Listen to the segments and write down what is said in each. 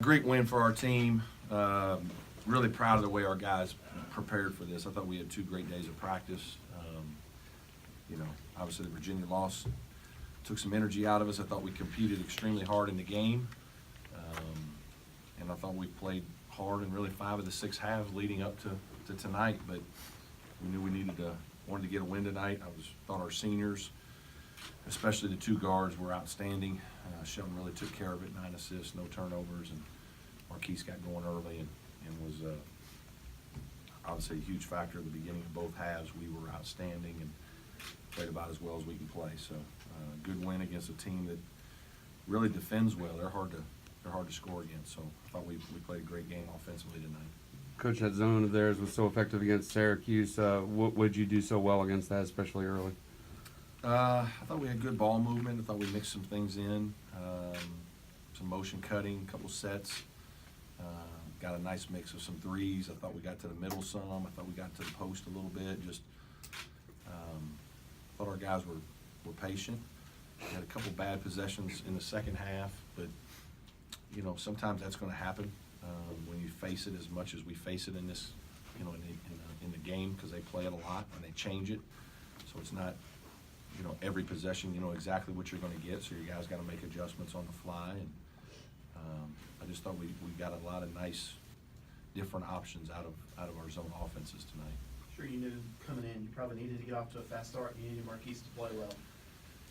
Great win for our team. Really proud of the way our guys prepared for this. I thought we had 2 great days of practice. Obviously the Virginia loss took some energy out of us. I thought we competed extremely hard in the game. And I thought we played hard in really 5 of the 6 halves leading up to tonight. But we knew we wanted to get a win tonight. Thought our seniors, especially the 2 guards, were outstanding. Shelton really took care of it, 9 assists, no turnovers, and Marquise got going early and was obviously a huge factor at the beginning of both halves. We were outstanding and played about as well as we can play. So good win against a team that really defends well. They're hard to score against. So I thought we played a great game offensively tonight. Coach, that zone of theirs was so effective against Syracuse. What would you do so well against that, especially early? I thought we had good ball movement. I thought we mixed some things in, some motion cutting, a couple sets. Got a nice mix of some threes. I thought we got to the middle some. I thought we got to the post a little bit. Thought our guys were patient. We had a couple bad possessions in the second half, but sometimes that's going to happen when you face it as much as we face it in this, in the game, because they play it a lot and they change it. So it's not, every possession you know exactly what you're going to get. So your guys got to make adjustments on the fly. And I just thought we got a lot of nice, different options out of our zone offenses tonight. Sure, you knew coming in you probably needed to get off to a fast start. You needed Marquise to play well.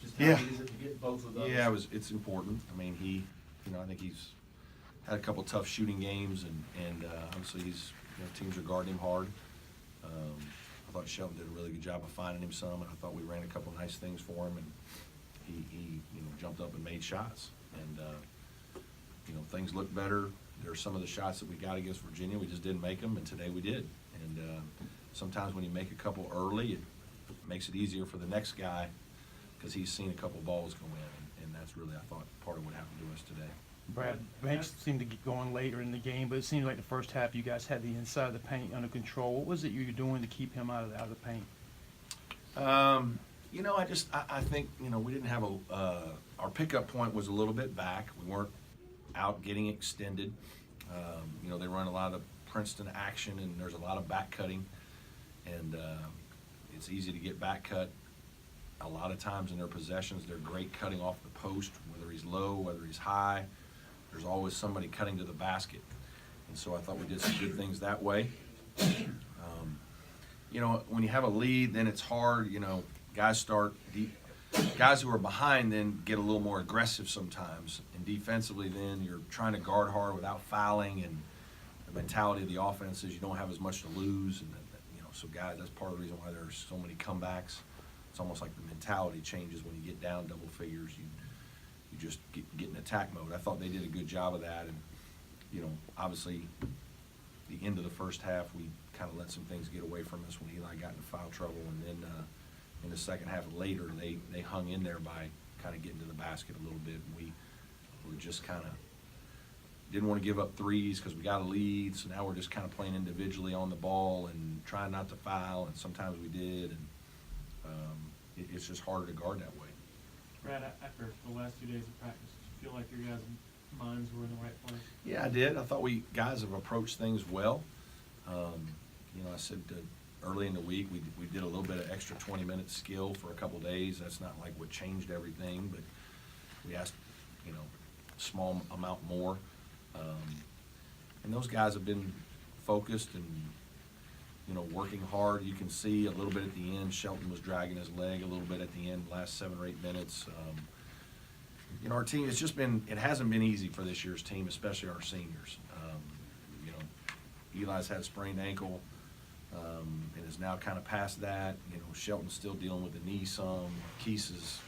Just how easy is it to get both of those? Yeah, it's important. I mean, I think he's had a couple tough shooting games, and obviously teams are guarding him hard. I thought Shelton did a really good job of finding him some, and I thought we ran a couple nice things for him, and he jumped up and made shots, and things look better. There are some of the shots that we got against Virginia, we just didn't make them, and today we did. And sometimes when you make a couple early, it makes it easier for the next guy because he's seen a couple balls go in, and that's really, I thought, part of what happened to us today. Brad, Banks seemed to get going later in the game, but it seemed like the first half you guys had the inside of the paint under control. What was it you were doing to keep him out of the paint? I think we didn't have our pickup point was a little bit back. We weren't out getting extended. They run a lot of Princeton action, and there's a lot of back cutting, and it's easy to get back cut. A lot of times in their possessions, they're great cutting off the post, whether he's low, whether he's high. There's always somebody cutting to the basket. And so I thought we did some good things that way. When you have a lead, then it's hard. Guys who are behind then get a little more aggressive sometimes. And defensively then you're trying to guard hard without fouling, and the mentality of the offense is you don't have as much to lose. And so guys, that's part of the reason why there's so many comebacks. It's almost like the mentality changes when you get down double figures. You just get in attack mode. I thought they did a good job of that, and obviously the end of the first half we kind of let some things get away from us when Eli got into foul trouble, and then in the second half later they hung in there by kind of getting to the basket a little bit, and we were just kind of didn't want to give up threes because we got a lead, so now we're just kind of playing individually on the ball and trying not to foul, and sometimes we did, and it's just harder to guard that way. Brad, after the last 2 days of practice, did you feel like your guys' minds were in the right place? Yeah, I did. I thought we guys have approached things well. I said early in the week we did a little bit of extra 20-minute skill for a couple days. That's not like what changed everything, but we asked small amount more. And those guys have been focused and working hard. You can see a little bit at the end. Shelton was dragging his leg a little bit at the end, last 7 or 8 minutes. Our team, it hasn't been easy for this year's team, especially our seniors. Eli's had a sprained ankle and is now kind of past that. Shelton's still dealing with the knee some. Keese is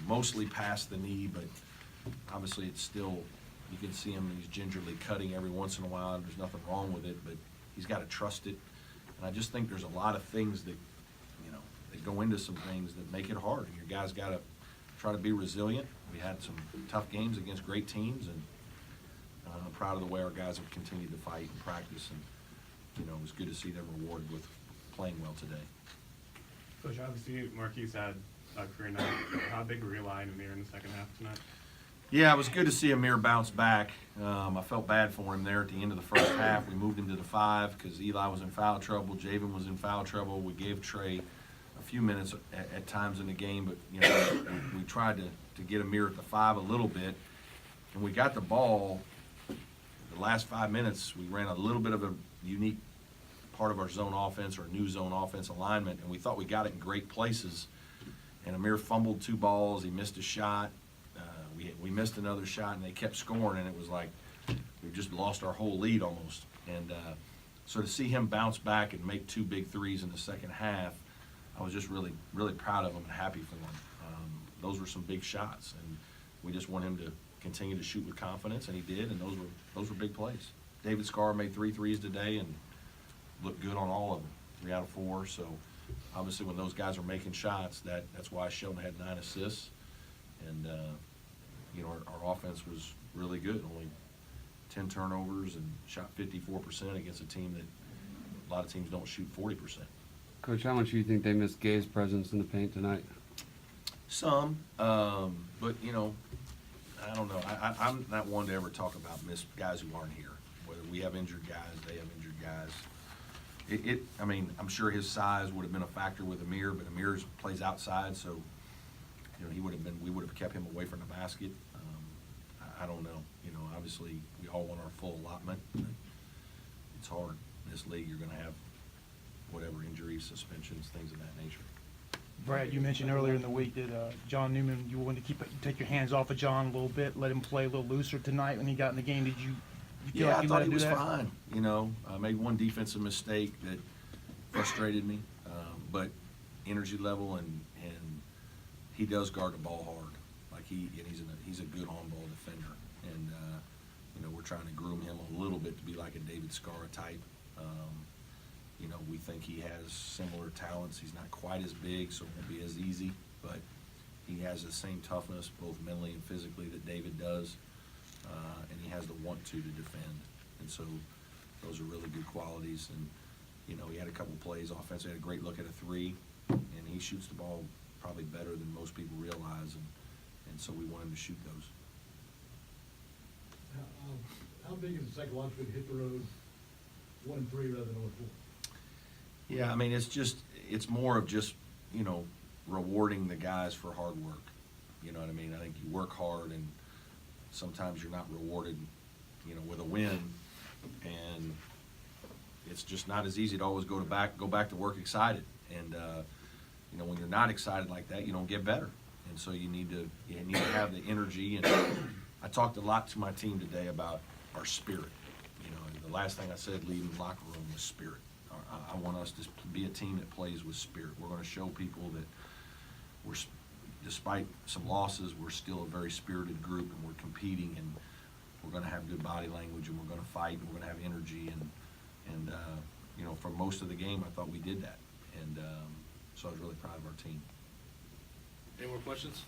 mostly past the knee, but obviously it's still, you can see him, he's gingerly cutting every once in a while. There's nothing wrong with it, but he's got to trust it. And I just think there's a lot of things that, that go into some things that make it hard. And your guys got to try to be resilient. We had some tough games against great teams, and I'm proud of the way our guys have continued to fight and practice. And, it was good to see them rewarded with playing well today. Coach, obviously Marquise had a career night. How big were you relying on there in the second half tonight? Yeah, it was good to see Amir bounce back. I felt bad for him there at the end of the first half. We moved him to the 5 because Eli was in foul trouble. Javen was in foul trouble. We gave Trey a few minutes at times in the game, but you know we tried to get Amir at the 5 a little bit, and we got the ball. The last 5 minutes, we ran a little bit of a unique part of our zone offense or new zone offense alignment, and we thought we got it in great places. And Amir fumbled 2 balls. He missed a shot. We missed another shot, and they kept scoring, and it was like we just lost our whole lead almost. And so to see him bounce back and make 2 big threes in the second half, I was just really, really proud of him and happy for him. Those were some big shots, and we just want him to continue to shoot with confidence, and he did, and those were big plays. David Scarr made 3 threes today and looked good on all of them, 3 out of 4. So obviously when those guys are making shots, that's why Sheldon had 9 assists. And you know, our offense was really good, only 10 turnovers and shot 54% against a team that a lot of teams don't shoot 40%. Coach, how much do you think they missed Gay's presence in the paint tonight? Some, but you know, I don't know. I'm not one to ever talk about guys who aren't here. Whether we have injured guys, they have injured guys. I mean, I'm sure his size would have been a factor with Amir, but Amir plays outside, so you know we would have kept him away from the basket. I don't know. You know, obviously we all want our full allotment. But it's hard in this league. You're going to have whatever injuries, suspensions, things of that nature. Brad, you mentioned earlier in the week that John Newman, you wanted to take your hands off of John a little bit, let him play a little looser tonight when he got in the game. Did you feel Yeah, like I you thought let he him do was that? fine. You know, made one defensive mistake that frustrated me, but energy level and he does guard the ball hard. Like he's a good on-ball defender, and you know we're trying to groom him a little bit to be like a David Scarr type. You know, we think he has similar talents. He's not quite as big, so it won't be as easy, but he has the same toughness, both mentally and physically, that David does, and he has the want to defend. And so those are really good qualities. And, you know, he had a couple plays offensively, had a great look at a 3, and he shoots the ball probably better than most people realize, and so we want him to shoot those. How big is it psychologically to hit the road 1-3 rather than 0-4? Yeah, I mean, it's more of just, you know, rewarding the guys for hard work. You know what I mean? I think you work hard, and sometimes you're not rewarded, you know, with a win, and it's just not as easy to always go back to work excited. And you know, when you're not excited like that, you don't get better. And so you need to have the energy. And I talked a lot to my team today about our spirit. You know, and the last thing I said leaving the locker room was spirit. I want us to be a team that plays with spirit. We're going to show people that despite some losses, we're still a very spirited group, and we're competing, and we're going to have good body language, and we're going to fight, and we're going to have energy, and you know, for most of the game, I thought we did that, and so I was really proud of our team. Any more questions?